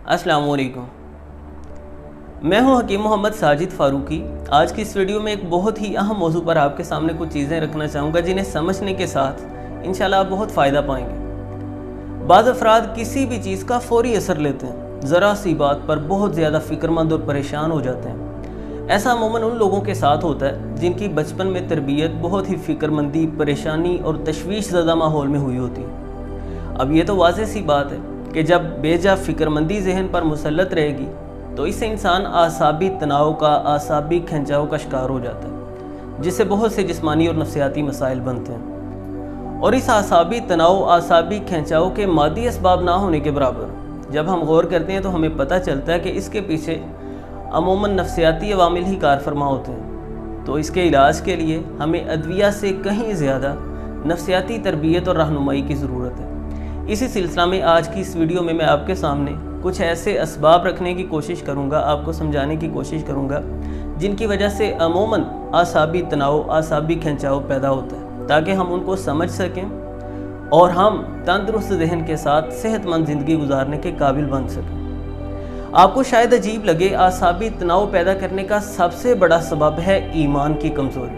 अस्सलाम वालेकुम। मैं हूं हकीम मोहम्मद साजिद फ़ारूकी। आज की इस वीडियो में एक बहुत ही अहम मौजू पर आपके सामने कुछ चीज़ें रखना चाहूँगा जिन्हें समझने के साथ इंशाल्लाह आप बहुत फ़ायदा पाएंगे। बाज़ अफराद किसी भी चीज़ का फ़ौरी असर लेते हैं, ज़रा सी बात पर बहुत ज़्यादा फ़िक्रमंद और परेशान हो जाते हैं। ऐसा अमूमन उन लोगों के साथ होता है जिनकी बचपन में तरबियत बहुत ही फ़िक्रमंदी, परेशानी और तशवीश ज़दा माहौल में हुई होती है। अब ये तो वाज़ेह सी बात है कि जब बेजा फ़िक्रमंदी जहन पर मुसल्लत रहेगी तो इससे इंसान आसाबी तनाव का, आसाबी खिंचाव का शिकार हो जाता है, जिससे बहुत से जिस्मानी और नफ्सियाती मसाइल बनते हैं। और इस आसाबी तनाव, आसाबी खिंचाव के मादी असबाब ना होने के बराबर जब हम गौर करते हैं तो हमें पता चलता है कि इसके पीछे अमूमन नफ्सियाती अवामिल ही कार फरमा होते हैं। तो इसके इलाज के लिए हमें अदविया से कहीं ज़्यादा नफ्सियाती तरबियत और रहनुमाई की ज़रूरत है। इसी सिलसिला में आज की इस वीडियो में मैं आपके सामने कुछ ऐसे असबाब रखने की कोशिश करूंगा, आपको समझाने की कोशिश करूंगा जिनकी वजह से अमूमन आसाबी तनाव, आसाबी खिंचाव पैदा होता है, ताकि हम उनको समझ सकें और हम तंदुरुस्त जहन के साथ सेहतमंद ज़िंदगी गुजारने के काबिल बन सकें। आपको शायद अजीब लगे, आसाबी तनाव पैदा करने का सबसे बड़ा सबब है ईमान की कमज़ोरी।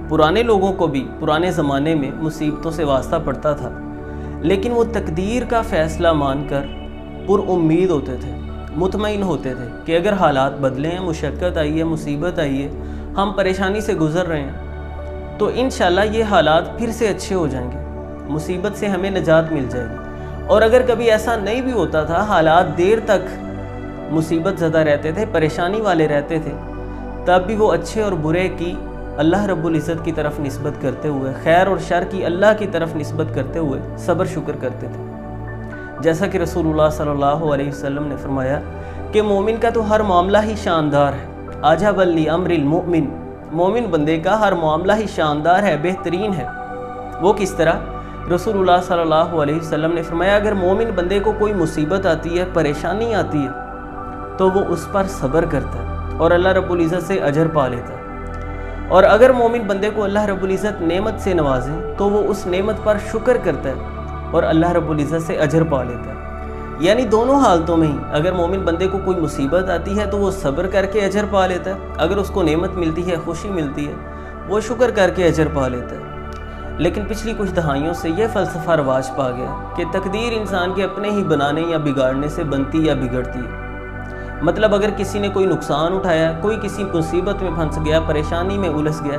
पुराने लोगों को भी पुराने ज़माने में मुसीबतों से वास्ता पड़ता था, लेकिन वो तकदीर का फ़ैसला मानकर पुरउम्मीद होते थे, मुतमईन होते थे कि अगर हालात बदले हैं, मुशक्क़त आई है, मुसीबत आई है, हम परेशानी से गुज़र रहे हैं, तो इंशाल्लाह ये हालात फिर से अच्छे हो जाएंगे, मुसीबत से हमें निजात मिल जाएगी। और अगर कभी ऐसा नहीं भी होता था, हालात देर तक मुसीबत ज़दा रहते थे, परेशानी वाले रहते थे, तब भी वो अच्छे और बुरे की अल्लाह रब्बुल इज़्ज़त की तरफ निस्बत करते हुए, खैर और शर की अल्लाह की तरफ निस्बत करते हुए सब्र शुक्र करते थे। जैसा कि रसूलुल्लाह सल्लल्लाहु अलैहि वसल्लम ने फरमाया कि मोमिन का तो हर मामला ही शानदार है। आजब ली अम्रिल मोमिन, मोमिन बंदे का हर मामला ही शानदार है, बेहतरीन है। वो किस तरह? रसूलुल्लाह सल्लल्लाहु अलैहि वसल्लम ने फरमाया अगर मोमिन बंदे को कोई मुसीबत आती है, परेशानी आती है, तो वो उस पर सब्र करता है और अल्लाह रब्बुल इज़्ज़त से अजर पा लेता है। और अगर मोमिन बंदे को अल्लाह रब्बुल इज़्ज़त नेमत से नवाजे तो वो उस नेमत पर शुक्र करता है और अल्लाह रब्बुल इज़्ज़त से अजर पा लेता है। यानी दोनों हालतों में ही अगर मोमिन बंदे को कोई मुसीबत आती है तो वो सब्र करके अजर पा लेता है, अगर उसको नेमत मिलती है, खुशी मिलती है, वो शुक्र करके अजर पा लेता है। लेकिन पिछली कुछ दहाइयों से यह फ़लसफ़ा रवाज पा गया कि तकदीर इंसान के अपने ही बनाने या बिगाड़ने से बनती या बिगड़ती है। मतलब अगर किसी ने कोई नुकसान उठाया, कोई किसी मुसीबत में फंस गया, परेशानी में उलझ गया,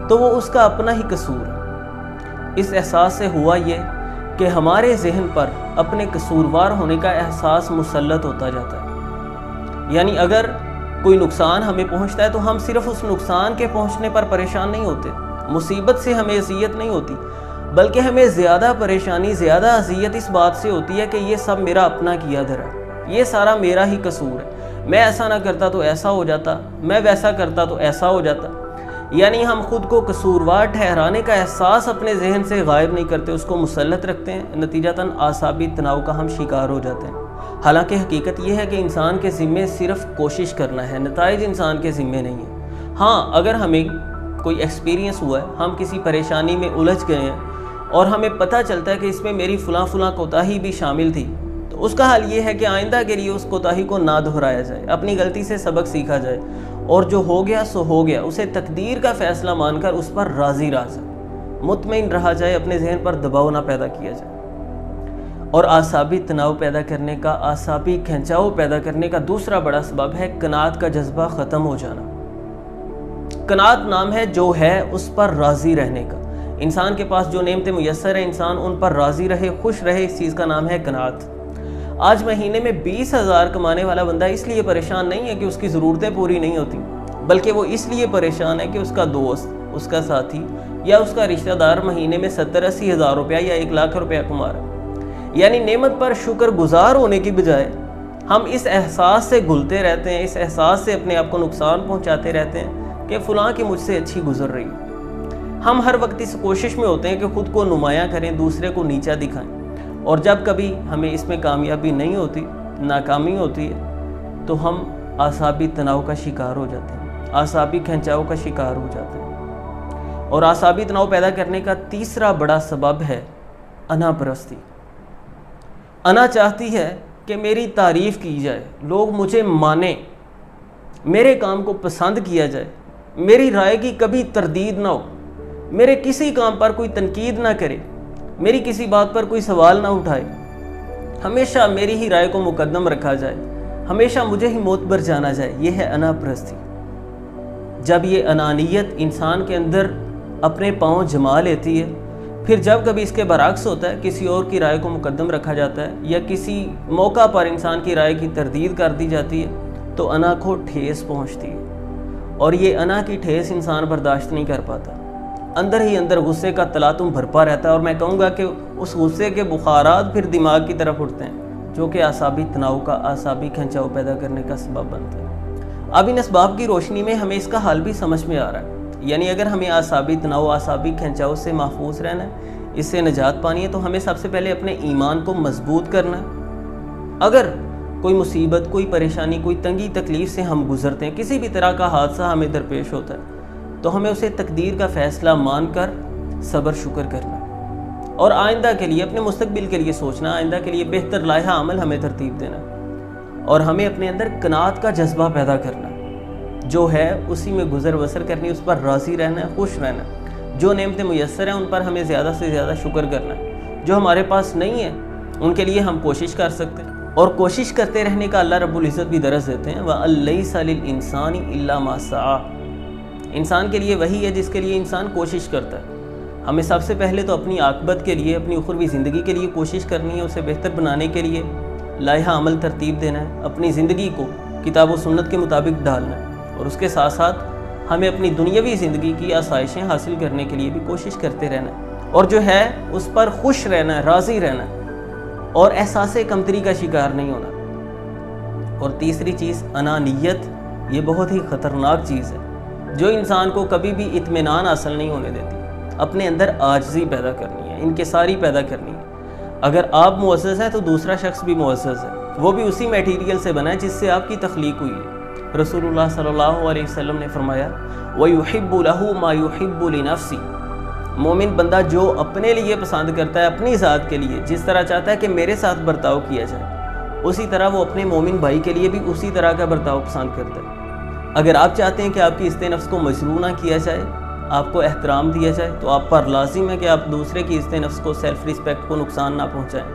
तो वो उसका अपना ही कसूर है। इस एहसास से हुआ ये कि हमारे जहन पर अपने कसूरवार होने का एहसास मुसल्लत होता जाता है। यानी अगर कोई नुकसान हमें पहुंचता है तो हम सिर्फ उस नुकसान के पहुंचने पर परेशान नहीं होते, मुसीबत से हमें अज़ियत नहीं होती, बल्कि हमें ज़्यादा परेशानी, ज़्यादा अज़ियत इस बात से होती है कि ये सब मेरा अपना किया धरा, ये सारा मेरा ही कसूर है। मैं ऐसा ना करता तो ऐसा हो जाता, मैं वैसा करता तो ऐसा हो जाता। यानी हम खुद को कसूरवार ठहराने का एहसास अपने जहन से गायब नहीं करते, उसको मुसल्लत रखते हैं, नतीजतन आसाबी तनाव का हम शिकार हो जाते हैं। हालांकि हकीकत यह है कि इंसान के ज़िम्मे सिर्फ कोशिश करना है, नताइज इंसान के ज़िम्मे नहीं है। हाँ, अगर हमें कोई एक्सपीरियंस हुआ है, हम किसी परेशानी में उलझ गए हैं और हमें पता चलता है कि इसमें मेरी फ़लाँ कोताही भी शामिल थी, तो उसका हाल ये है कि आइंदा के लिए उस कोताही को ना दोहराया जाए, अपनी गलती से सबक सीखा जाए और जो हो गया सो हो गया, उसे तकदीर का फ़ैसला मानकर उस पर राज़ी रहा जाए, मुतमईन रहा जाए, अपने जहन पर दबाव ना पैदा किया जाए। और आसाबी तनाव पैदा करने का, आसाबी खिंचाव पैदा करने का दूसरा बड़ा सबब है कनात का जज्बा ख़त्म हो जाना। कनात नाम है जो है उस पर राज़ी रहने का। इंसान के पास जो नेमतें मुयस्सर है, इंसान उन पर राज़ी रहे, खुश रहे, इस चीज़ का नाम है कनात। आज महीने में 20,000 कमाने वाला बंदा इसलिए परेशान नहीं है कि उसकी ज़रूरतें पूरी नहीं होती, बल्कि वो इसलिए परेशान है कि उसका दोस्त, उसका साथी या उसका रिश्तेदार महीने में 70-80 हज़ार रुपया या 1 लाख रुपया कमा रहा है। यानी नेमत पर शुक्रगुजार होने की बजाय हम इस एहसास से घुलते रहते हैं, इस एहसास से अपने आप को नुकसान पहुँचाते रहते हैं कि फ़लाँ की मुझसे अच्छी गुजर रही है। हम हर वक्त इस कोशिश में होते हैं कि ख़ुद को नुमायाँ करें, दूसरे को नीचा दिखाएं, और जब कभी हमें इसमें कामयाबी नहीं होती, नाकामी होती है, तो हम आसाबी तनाव का शिकार हो जाते हैं, आसाबी खिंचाव का शिकार हो जाते हैं। और आसाबी तनाव पैदा करने का तीसरा बड़ा सबब है अना परस्ती। अना चाहती है کہ میری تعریف کی جائے، لوگ مجھے مانیں، میرے کام کو پسند کیا جائے، میری رائے کی کبھی تردید نہ ہو، میرے کسی کام پر کوئی تنقید نہ کرے، میری کسی بات پر کوئی سوال نہ اٹھائے، ہمیشہ میری ہی رائے کو مقدم رکھا جائے، ہمیشہ مجھے ہی معتبر جانا جائے، یہ ہے انا پرستی۔ جب یہ انانیت انسان کے اندر اپنے پاؤں جما لیتی ہے، پھر جب کبھی اس کے برعکس ہوتا ہے، کسی اور کی رائے کو مقدم رکھا جاتا ہے یا کسی موقع پر انسان کی رائے کی تردید کر دی جاتی ہے، تو انا کو ٹھیس پہنچتی ہے، اور یہ انا کی ٹھیس انسان برداشت نہیں کر پاتا، اندر ہی اندر غصے کا تلاطم بھرپا رہتا ہے، اور میں کہوں گا کہ اس غصے کے بخارات پھر دماغ کی طرف اٹھتے ہیں، جو کہ اعصابی تناؤ کا، اعصابی کھنچاؤ پیدا کرنے کا سبب بنتا ہے۔ اب ان اسباب کی روشنی میں ہمیں اس کا حل بھی سمجھ میں آ رہا ہے، یعنی اگر ہمیں اعصابی تناؤ، اعصابی کھنچاؤ سے محفوظ رہنا ہے، اس سے نجات پانی ہے، تو ہمیں سب سے پہلے اپنے ایمان کو مضبوط کرنا ہے۔ اگر کوئی مصیبت، کوئی پریشانی، کوئی تنگی تکلیف سے ہم گزرتے ہیں، کسی بھی طرح کا حادثہ ہمیں درپیش ہوتا ہے، تو ہمیں اسے تقدیر کا فیصلہ مان کر صبر شکر کرنا ہے، اور آئندہ کے لیے، اپنے مستقبل کے لیے سوچنا، آئندہ کے لیے بہتر لائحہ عمل ہمیں ترتیب دینا ہے، اور ہمیں اپنے اندر قناعت کا جذبہ پیدا کرنا ہے، جو ہے اسی میں گزر بسر کرنی، اس پر راضی رہنا ہے، خوش رہنا ہے، جو نعمتیں میسر ہیں ان پر ہمیں زیادہ سے زیادہ شکر کرنا ہے، جو ہمارے پاس نہیں ہے ان کے لیے ہم کوشش کر سکتے ہیں، اور کوشش کرتے رہنے کا اللہ رب العزت بھی درس دیتے ہیں، وَأَلَّيْسَ لِلْإِنسَانِ إِلَّا مَا سَعَى۔ انسان کے لیے وہی ہے جس کے لیے انسان کوشش کرتا ہے۔ ہمیں سب سے پہلے تو اپنی عاقبت کے لیے، اپنی اخروی زندگی کے لیے کوشش کرنی ہے، اسے بہتر بنانے کے لیے لائحہ عمل ترتیب دینا ہے، اپنی زندگی کو کتاب و سنت کے مطابق ڈھالنا ہے، اور اس کے ساتھ ساتھ ہمیں اپنی دنیاوی زندگی کی آسائشیں حاصل کرنے کے لیے بھی کوشش کرتے رہنا ہے، اور جو ہے اس پر خوش رہنا ہے، راضی رہنا ہے، اور احساس کمتری کا شکار نہیں ہونا۔ اور تیسری چیز انانیت، یہ بہت ہی خطرناک چیز ہے جو انسان کو کبھی بھی اطمینان حاصل نہیں ہونے دیتی، اپنے اندر عاجزی پیدا کرنی ہے، انکساری پیدا کرنی ہے۔ اگر آپ معزز ہیں تو دوسرا شخص بھی معزز ہے، وہ بھی اسی میٹیریل سے بنا ہے جس سے آپ کی تخلیق ہوئی ہے۔ رسول اللہ صلی اللہ علیہ وسلم نے فرمایا وَيُحِبُّ لَهُ مَا يُحِبُّ لِنَفْسِهِ، مومن بندہ جو اپنے لیے پسند کرتا ہے، اپنی ذات کے لیے جس طرح چاہتا ہے کہ میرے ساتھ برتاؤ کیا جائے، اسی طرح وہ اپنے مومن بھائی کے لیے بھی اسی طرح کا برتاؤ پسند کرتا ہے۔ اگر آپ چاہتے ہیں کہ آپ کی عزت نفس کو مجروح نہ کیا جائے، آپ کو احترام دیا جائے، تو آپ پر لازم ہے کہ آپ دوسرے کی عزت نفس کو، سیلف ریسپیکٹ کو نقصان نہ پہنچائیں،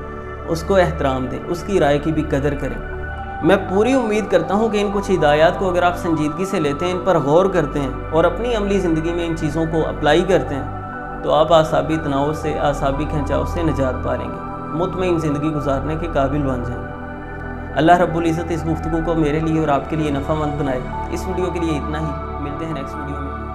اس کو احترام دیں، اس کی رائے کی بھی قدر کریں۔ میں پوری امید کرتا ہوں کہ ان کچھ ہدایات کو اگر آپ سنجیدگی سے لیتے ہیں، ان پر غور کرتے ہیں اور اپنی عملی زندگی میں ان چیزوں کو اپلائی کرتے ہیں، تو آپ اعصابی تناؤ سے، اعصابی کھنچاؤ سے نجات پا لیں گے، مطمئن زندگی گزارنے کے قابل بن جائیں گے۔ اللہ رب العزت اس گفتگو کو میرے لیے اور آپ کے لیے نفع مند بنائے۔ اس ویڈیو کے لیے اتنا ہی، ملتے ہیں نیکسٹ ویڈیو میں۔